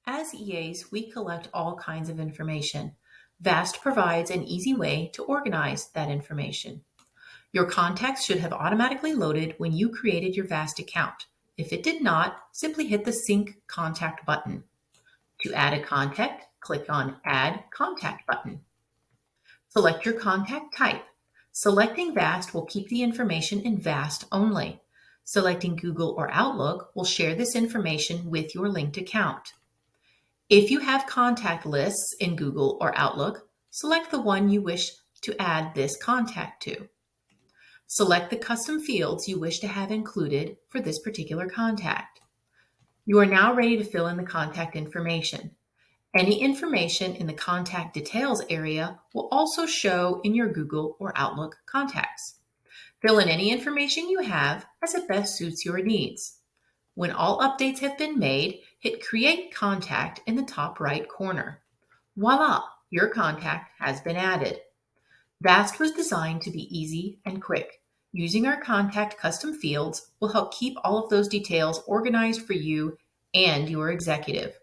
As EAs, we collect all kinds of information. VAST provides an easy way to organize that information. Your contacts should have automatically loaded when you created your VAST account. If it did not, simply hit the Sync Contact button. To add a contact, click on Add Contact button. Select your contact type. Selecting VAST will keep the information in VAST only. Selecting Google or Outlook will share this information with your linked account. If you have contact lists in Google or Outlook, select the one you wish to add this contact to. Select the custom fields you wish to have included for this particular contact. You are now ready to fill in the contact information. Any information in the contact details area will also show in your Google or Outlook contacts. Fill in any information you have as it best suits your needs. When all updates have been made, hit Create Contact in the top right corner. Voila, your contact has been added. VAST was designed to be easy and quick. Using our contact custom fields will help keep all of those details organized for you and your executive.